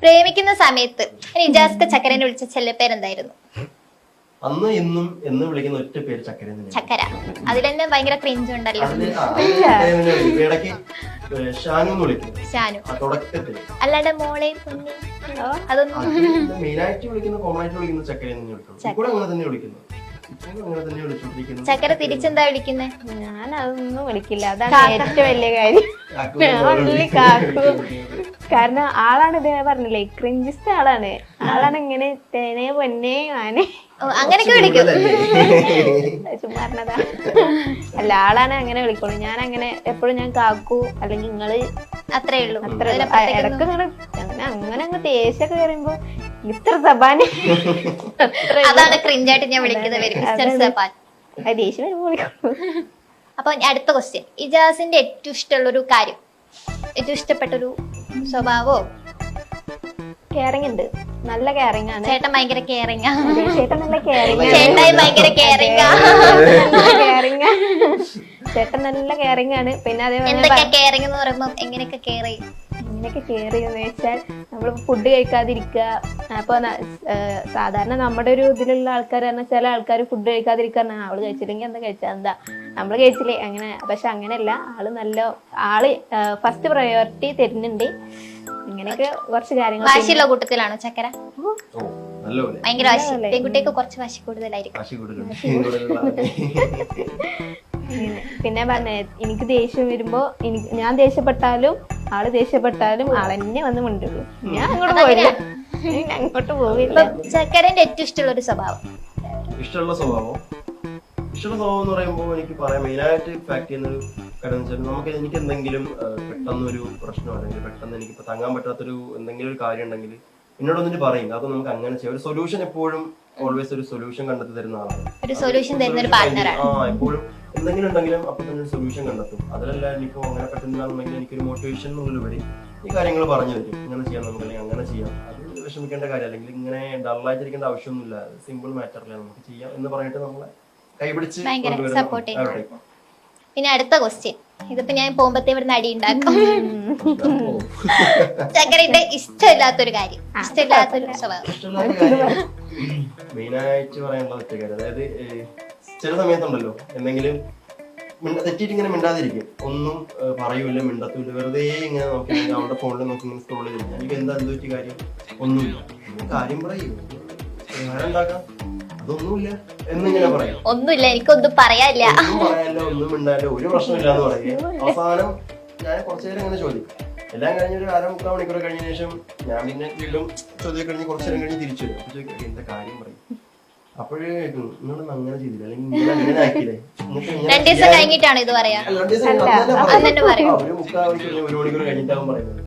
പ്രേമിക്കുന്ന സമയത്ത് ഇജാസ്ക്ക് ചക്കരനെ വിളിച്ച ചെല്ലപ്പേരെന്തായിരുന്നു? അന്ന് ഇന്നും എന്ന് വിളിക്കുന്ന ഒറ്റ പേര് ചക്കര. ചക്കര. അതിൽ തന്നെ ഭയങ്കര ക്രിഞ്ച് ഉണ്ടല്ലോ. ഇടയ്ക്ക് ഷാനു എന്ന് വിളിക്കും. ഷാനു തുടക്കത്തിൽ അല്ലാണ്ട് മോളെ അതൊന്നും മെയിനായിട്ട് വിളിക്കുന്ന കോമൺ ആയിട്ട് വിളിക്കുന്ന ചക്കര തന്നെ വിളിക്കുന്നു. ഇവിടെ അങ്ങനെ തന്നെ വിളിക്കുന്നു. ചക്കര തിരിച്ചെന്താ വിളിക്കുന്നത്? ഞാൻ അതൊന്നും വിളിക്കില്ല. അതാണ് ഏറ്റവും വലിയ കാര്യം. കാരണം ആളാണ് ഇത് പറഞ്ഞില്ലേ, ക്രിഞ്ചിസ്റ്റ് ആളാണ്. ഇങ്ങനെ തേനെ പൊന്നെ ആനെ അങ്ങനെയൊക്കെ വിളിക്കും. ചുമ്മാ അല്ല, ആളാണ് അങ്ങനെ വിളിക്കുള്ളൂ. ഞാൻ അങ്ങനെ എപ്പോഴും ഞാൻ കാക്കൂ അല്ലെങ്കിൽ നിങ്ങള് അത്രേ ഉള്ളൂ. അത്ര ഇടക്ക് അങ്ങനെ അങ്ങ് ദേഷ്യമൊക്കെ കയറുമ്പോ മിസ്റ്റർ സബാൻ, അതാണ് ക്രിഞ്ചായിട്ട് ഞാൻ വിളിക്കുന്നത്, മിസ്റ്റർ സബാൻ. ദേഷ്യം വരുമ്പോ വിളിക്കുള്ളൂ. അപ്പൊ അടുത്ത ക്വസ്റ്റ്യൻ, ഇജാസിന്റെ ഏറ്റവും ഇഷ്ടമുള്ളൊരു കാര്യം, ഏറ്റവും ഇഷ്ടപ്പെട്ടൊരു സ്വഭാവോ? കെയറിംഗ് ഉണ്ട്, നല്ല കെയറിംഗ് ആണ്. ചേട്ടൻ ഭയങ്കര കെയറിംഗ്. ചേട്ടൻ നല്ല കെയറിംഗ്, ചേട്ടായി ഭയങ്കര കെയറിംഗ്. ചേട്ടൻ നല്ല കെയറിംഗ് ആണ്. പിന്നെ എന്തൊക്കെ കെയറിംഗ് എന്ന് പറയുമ്പോ എങ്ങനെയൊക്കെ കെയർ ചെയ്യും? എങ്ങനെയൊക്കെ കെയർ ചെയ്യുന്ന വെച്ചാൽ നമ്മൾ ഫുഡ് കഴിക്കാതിരിക്കുക. അപ്പൊ സാധാരണ നമ്മുടെ ഒരു ഇതിലുള്ള ആൾക്കാർ പറഞ്ഞാൽ ചില ആൾക്കാർ ഫുഡ് കഴിക്കാതിരിക്കുക, അവള് കഴിച്ചില്ലെങ്കിൽ എന്താ കഴിച്ചാ എന്താ, നമ്മള് കഴിച്ചില്ലേ അങ്ങനെ. പക്ഷെ അങ്ങനെയല്ല, ആള് ഫസ്റ്റ് പ്രയോറിറ്റി തരുന്നുണ്ട്. ഇങ്ങനെയൊക്കെ കുറച്ച് കാര്യങ്ങൾ. വാശിയുള്ള കൂട്ടത്തിലാണോ ചക്കര? ഭയങ്കര വാശി. പെൺകുട്ടിയൊക്കെ കുറച്ച് വാശി കൂടുതലായിരിക്കും. പിന്നെ പറഞ്ഞ എനിക്ക് ദേഷ്യം വരുമ്പോ ഞാൻ ദേഷ്യപ്പെട്ടാലും ആള് ദേഷ്യപ്പെട്ടാലും ആളെന്നെ വന്ന് മിണ്ടുള്ളൂ. ഞാൻ അങ്ങോട്ട് പോയില്ല, അങ്ങോട്ട് പോവില്ല. ചക്കരന്റെ ഏറ്റവും ഇഷ്ടമുള്ള ഒരു സ്വഭാവം? ഇഷ്ടമുള്ള സ്വഭാവം എന്ന് പറയുമ്പോൾ എനിക്ക് പറയാം, മെയിനായിട്ട് ഫാക്ട് ചെയ്യുന്നൊരു കാര്യം വെച്ചാൽ എനിക്ക് എന്തെങ്കിലും പെട്ടെന്നൊരു പ്രശ്നം അല്ലെങ്കിൽ പെട്ടെന്ന് എനിക്കിപ്പോ താങ്ങാൻ പറ്റാത്തൊരു എന്തെങ്കിലും ഒരു കാര്യം ഉണ്ടെങ്കിൽ എന്നോട് ഒന്നിട്ട് പറയും. അത് നമുക്ക് അങ്ങനെ ചെയ്യാം. ഒരു സൊല്യൂഷൻ എപ്പോഴും ഓൾവേസ് ഒരു സൊല്യൂഷൻ കണ്ടെത്തി തരുന്ന ആളാണ്. ഒരു സൊല്യൂഷൻ തരുന്ന ഒരു പാർട്ണറാണ്. എപ്പോഴും എന്തെങ്കിലും ഉണ്ടെങ്കിലും അപ്പൊ തന്നെ ഒരു സൊല്യൂഷൻ കണ്ടെത്തും. അതിലല്ല എനിക്കോ അങ്ങനെ പറ്റുന്നില്ലാന്നുണ്ടെങ്കിൽ എനിക്കൊരു മോട്ടിവേഷൻ എന്നുള്ളവര് ഈ കാര്യങ്ങൾ പറഞ്ഞു തരും. ഇങ്ങനെ ചെയ്യാം നമുക്ക്, അല്ലെങ്കിൽ അങ്ങനെ ചെയ്യാം. അത് വിഷമിക്കേണ്ട കാര്യം, അല്ലെങ്കിൽ ഇങ്ങനെ ഡള്ളായിട്ടിരിക്കേണ്ട ആവശ്യമൊന്നുമില്ല. സിമ്പിൾ മാറ്ററില്ല, നമുക്ക് ചെയ്യാം എന്ന് പറഞ്ഞിട്ട് നമ്മളെ കൈപിടിച്ച് സപ്പോർട്ട് ചെയ്യും. പിന്നെ അടുത്ത ക്വസ്റ്റ്യൻ, ഇതിപ്പോ ഞാൻ പോകുമ്പത്തേ ഇവിടുന്ന് അടി ഉണ്ടാക്കും. ചക്കരയുടെ ഇഷ്ടമില്ലാത്തൊരു കാര്യം, ഇഷ്ടമില്ലാത്തൊരു സ്വഭാവം? മെയിനായിട്ട് പറയാനുള്ള ഒറ്റ കാര്യം, അതായത് ചില സമയത്തുണ്ടല്ലോ എന്തെങ്കിലും തെറ്റിയിട്ട് ഇങ്ങനെ മിണ്ടാതിരിക്കും, ഒന്നും പറയൂല, മിണ്ടത്തൂല്ല, വെറുതെ ഇങ്ങനെ നോക്കി അവരുടെ ഫോണിൽ നോക്കി ഇങ്ങനെ സ്ക്രോൾ ചെയ്യും. എനിക്ക് എന്താ എന്ത് പറ്റിയ കാര്യം? ഒന്നുമില്ല. കാര്യം പറയൂ, ഉണ്ടാക്കാം, അതൊന്നുമില്ല എന്നിങ്ങനെ പറയും. ഒന്നുമില്ല, എനിക്കൊന്നും പറയാനില്ല, ഒന്നും മിണ്ടാല്ല, ഒരു പ്രശ്നമില്ല എന്ന് പറയും. അവസാനം ഞാൻ കുറച്ചു നേരം ഇങ്ങനെ ചോദിക്കും. എല്ലാം കഴിഞ്ഞ ഒരു 1/2-3 മണിക്കൂർ കഴിഞ്ഞ ശേഷം ഞാൻ പിന്നെ വീണ്ടും ചോദ്യം കഴിഞ്ഞ് കുറച്ചു നേരം കഴിഞ്ഞ് തിരിച്ചു വരും. അപ്പൊ ചോദിക്കും എന്താ കാര്യം പറയും. അപ്പോഴേ നിങ്ങളൊന്നും അങ്ങനെ ചെയ്തില്ല, അല്ലെങ്കിൽ നിങ്ങൾ അങ്ങനെ ആക്കിയില്ലേ. 2 ദിവസം കഴിഞ്ഞിട്ടാണ് ഇത് പറയാ. ഒരു 3/4 മണിക്കൂർ 1 മണിക്കൂർ കഴിഞ്ഞിട്ടാവും പറയുന്നത്.